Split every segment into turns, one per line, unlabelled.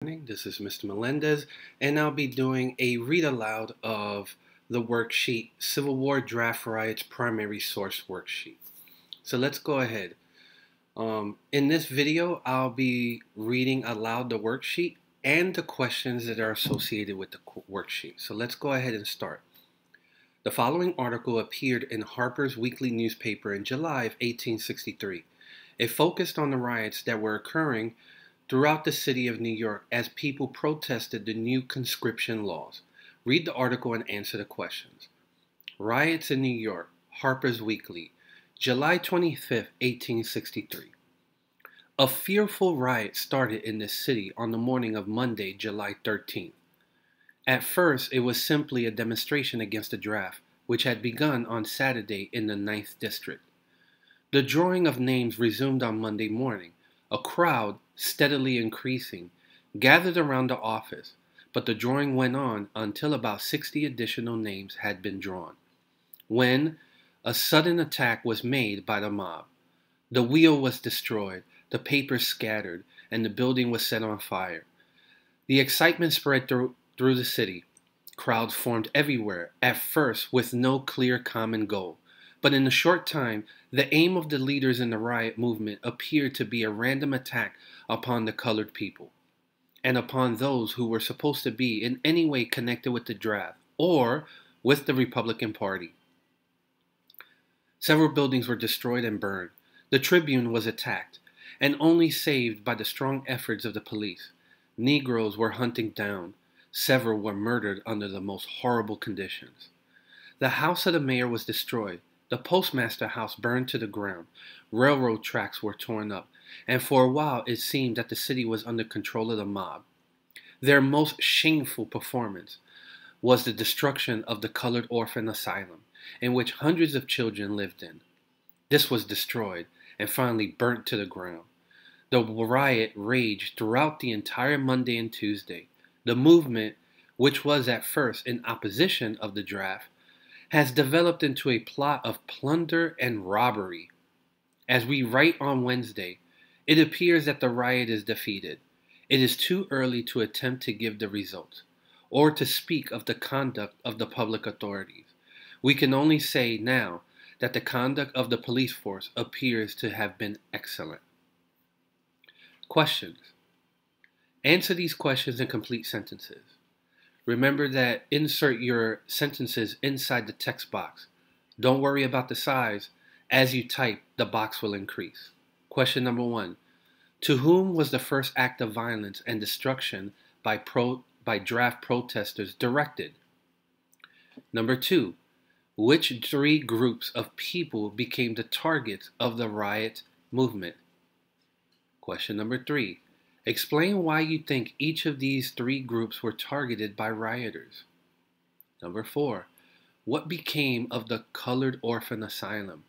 This is Mr. Melendez, and I'll be doing a read aloud of the worksheet Civil War Draft Riots Primary Source Worksheet. So let's go ahead. In this video, I'll be reading aloud the worksheet and the questions that are associated with the worksheet. So let's go ahead and start. The following article appeared in Harper's Weekly newspaper in July of 1863. It focused on the riots that were occurring throughout the city of New York as people protested the new conscription laws. Read the article and answer the questions. Riots in New York, Harper's Weekly, July 25, 1863. A fearful riot started in the city on the morning of Monday, July 13th. At first, it was simply a demonstration against the draft, which had begun on Saturday in the 9th District. The drawing of names resumed on Monday morning. A crowd, steadily increasing, gathered around the office, but the drawing went on until about 60 additional names had been drawn, when a sudden attack was made by the mob. The wheel was destroyed, the papers scattered, and the building was set on fire. The excitement spread through the city. Crowds formed everywhere, at first with no clear common goal. But in a short time, the aim of the leaders in the riot movement appeared to be a random attack upon the colored people, and upon those who were supposed to be in any way connected with the draft or with the Republican Party. Several buildings were destroyed and burned. The Tribune was attacked, and only saved by the strong efforts of the police. Negroes were hunted down. Several were murdered under the most horrible conditions. The house of the mayor was destroyed. The postmaster house burned to the ground. Railroad tracks were torn up, and for a while it seemed that the city was under control of the mob. Their most shameful performance was the destruction of the colored orphan asylum, in which hundreds of children lived in. This was destroyed and finally burnt to the ground. The riot raged throughout the entire Monday and Tuesday. The movement, which was at first in opposition of the draft, has developed into a plot of plunder and robbery. As we write on Wednesday, it appears that the riot is defeated. It is too early to attempt to give the results, or to speak of the conduct of the public authorities. We can only say now that the conduct of the police force appears to have been excellent. Questions. Answer these questions in complete sentences. Remember that insert your sentences inside the text box. Don't worry about the size. As you type, the box will increase. Question number 1. To whom was the first act of violence and destruction by draft protesters directed? Number 2. Which 3 groups of people became the targets of the riot movement? Question number 3. Explain why you think each of these 3 groups were targeted by rioters. Number 4. What became of the colored orphan asylum?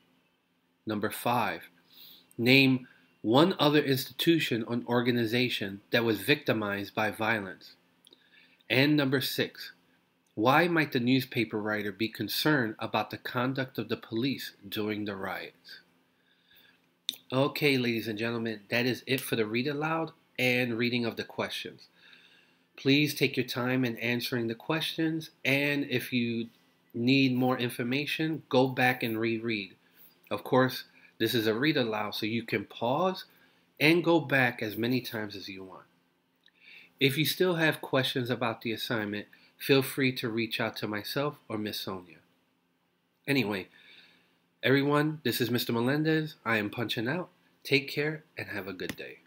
Number 5. Name one other institution or organization that was victimized by violence. And number 6. Why might the newspaper writer be concerned about the conduct of the police during the riots? Okay, ladies and gentlemen, that is it for the read aloud and reading of the questions. Please take your time in answering the questions, and if you need more information, go back and reread. Of course, this is a read aloud, so you can pause and go back as many times as you want. If you still have questions about the assignment, feel free to reach out to myself or Miss Sonia. Anyway, everyone, this is Mr. Melendez. I am punching out. Take care and have a good day.